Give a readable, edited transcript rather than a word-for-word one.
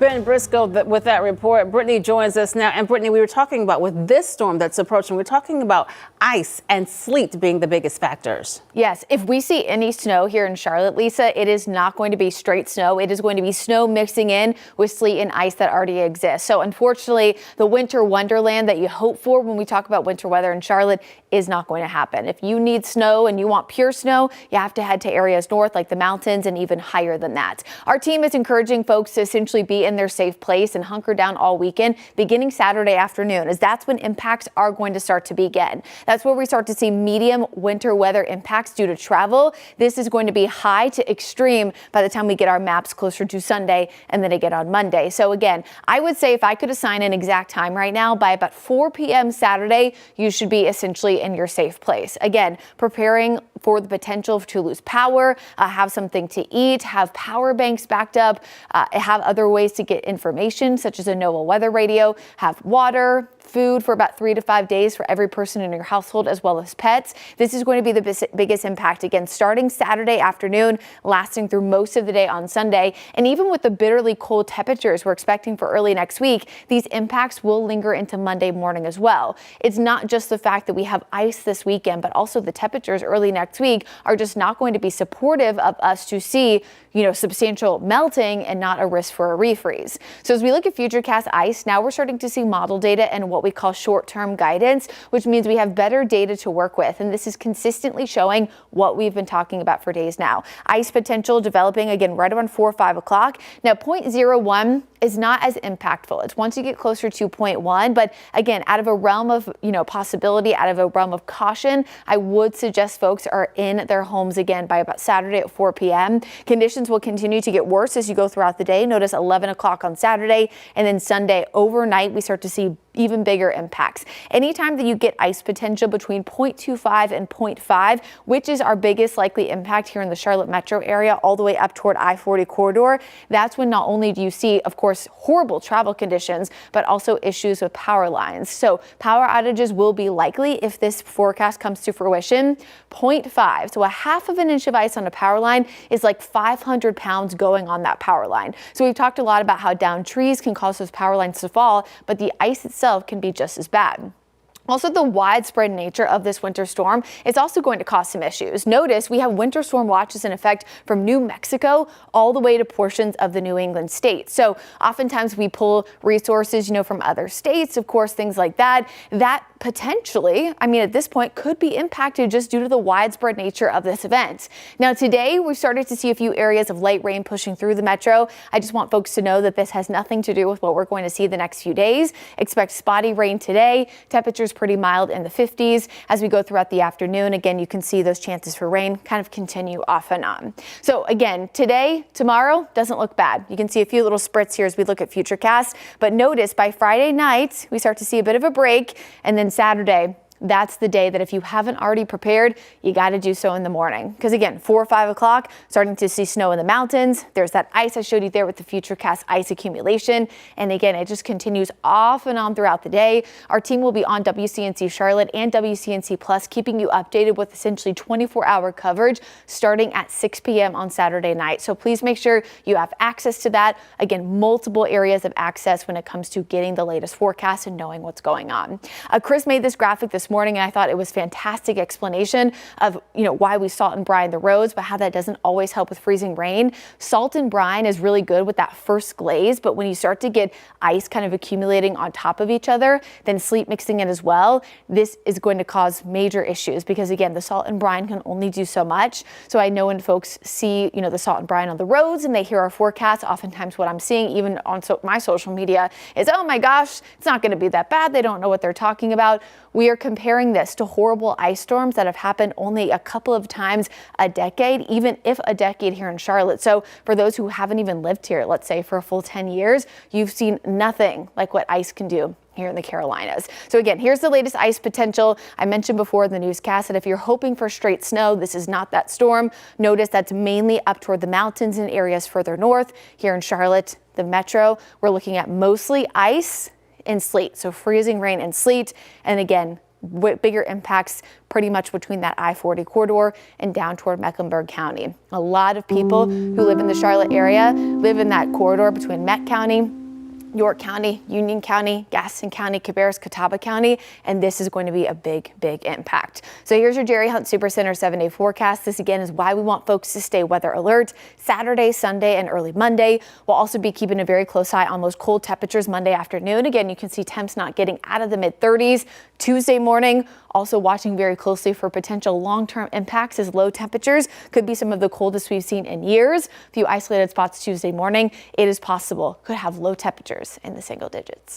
Ben Briscoe with that report. Brittany joins us now. And Brittany, we were talking about with this storm that's approaching, we're talking about ice and sleet being the biggest factors. Yes, if we see any snow here in Charlotte, Lisa, it is not going to be straight snow. It is going to be snow mixing in with sleet and ice that already exists. So unfortunately, the winter wonderland that you hope for when we talk about winter weather in Charlotte is not going to happen. If you need snow and you want pure snow, you have to head to areas north like the mountains and even higher than that. Our team is encouraging folks to essentially be in their safe place and hunker down all weekend, beginning Saturday afternoon, as that's when impacts are going to start to begin. That's where we start to see medium winter weather impacts due to travel. This is going to be high to extreme by the time we get our maps closer to Sunday and then again on Monday. So again, I would say if I could assign an exact time right now, by about 4 p.m. Saturday, you should be essentially in your safe place. Again, preparing for the potential to lose power, have something to eat, have power banks backed up, have other ways to get information such as a NOAA weather radio, have water, food for about 3 to 5 days for every person in your household, as well as pets. This is going to be the biggest impact, again, starting Saturday afternoon, lasting through most of the day on Sunday. And even with the bitterly cold temperatures we're expecting for early next week, these impacts will linger into Monday morning as well. It's not just the fact that we have ice this weekend, but also the temperatures early next week are just not going to be supportive of us to see, substantial melting and not a risk for a refreeze. So as we look at futurecast ice, now we're starting to see model data and what we call short-term guidance, which means we have better data to work with. And this is consistently showing what we've been talking about for days now. Ice potential developing again right around 4 or 5 o'clock. Now 0.01 is not as impactful. It's once you get closer to 0.1, but again, out of a realm of, possibility, out of a realm of caution, I would suggest folks are in their homes again by about Saturday at 4 p.m. Conditions will continue to get worse as you go throughout the day. Notice 11 o'clock on Saturday, and then Sunday overnight, we start to see even bigger impacts. Anytime that you get ice potential between 0.25 and 0.5, which is our biggest likely impact here in the Charlotte metro area, all the way up toward I-40 corridor, that's when not only do you see, of course, horrible travel conditions, but also issues with power lines. So power outages will be likely if this forecast comes to fruition. 0.5, so a half of an inch of ice on a power line is like 500 pounds going on that power line. So we've talked a lot about how downed trees can cause those power lines to fall, but the ice itself can be just as bad. Also, the widespread nature of this winter storm is also going to cause some issues. Notice we have winter storm watches in effect from New Mexico all the way to portions of the New England states. So oftentimes we pull resources, from other states, of course, things like that. That potentially, at this point, could be impacted just due to the widespread nature of this event. Now, today, we've started to see a few areas of light rain pushing through the metro. I just want folks to know that this has nothing to do with what we're going to see the next few days. Expect spotty rain today. Temperatures pretty mild in the 50s. As we go throughout the afternoon, again, you can see those chances for rain kind of continue off and on. So again, today, tomorrow doesn't look bad. You can see a few little spritz here as we look at futurecast, but notice by Friday night, we start to see a bit of a break, and then Saturday, that's the day that if you haven't already prepared, you got to do so in the morning. Because again, 4 or 5 o'clock, starting to see snow in the mountains. There's that ice I showed you there with the futurecast ice accumulation. And again, it just continues off and on throughout the day. Our team will be on WCNC Charlotte and WCNC Plus, keeping you updated with essentially 24-hour coverage starting at 6 p.m. on Saturday night. So please make sure you have access to that. Again, multiple areas of access when it comes to getting the latest forecast and knowing what's going on. Chris made this graphic this morning, and I thought it was fantastic explanation of why we salt and brine the roads, but how that doesn't always help with freezing rain. Salt and brine is really good with that first glaze, but when you start to get ice kind of accumulating on top of each other, then sleet mixing in as well, this is going to cause major issues because again, the salt and brine can only do so much. So I know when folks see the salt and brine on the roads and they hear our forecast, oftentimes what I'm seeing even on my social media is, oh my gosh, it's not going to be that bad. They don't know what they're talking about. We are comparing this to horrible ice storms that have happened only a couple of times a decade, even if a decade here in Charlotte. So for those who haven't even lived here, let's say for a full 10 years, you've seen nothing like what ice can do here in the Carolinas. So again, here's the latest ice potential. I mentioned before in the newscast that if you're hoping for straight snow, this is not that storm. Notice that's mainly up toward the mountains and areas further north. Here in Charlotte, the metro, we're looking at mostly ice and sleet. So freezing rain and sleet. And again, bigger impacts pretty much between that I-40 corridor and down toward Mecklenburg County. A lot of people who live in the Charlotte area live in that corridor between Met County, York County, Union County, Gaston County, Cabarrus, Catawba County, and this is going to be a big impact. So here's your Jerry Hunt Supercenter 7-day forecast. This again is why we want folks to stay weather alert Saturday, Sunday, and early Monday. We'll also be keeping a very close eye on those cold temperatures Monday afternoon. Again, you can see temps not getting out of the mid-30s. Tuesday morning, also watching very closely for potential long-term impacts as low temperatures could be some of the coldest we've seen in years. A few isolated spots Tuesday morning. It is possible could have low temperatures in the single digits.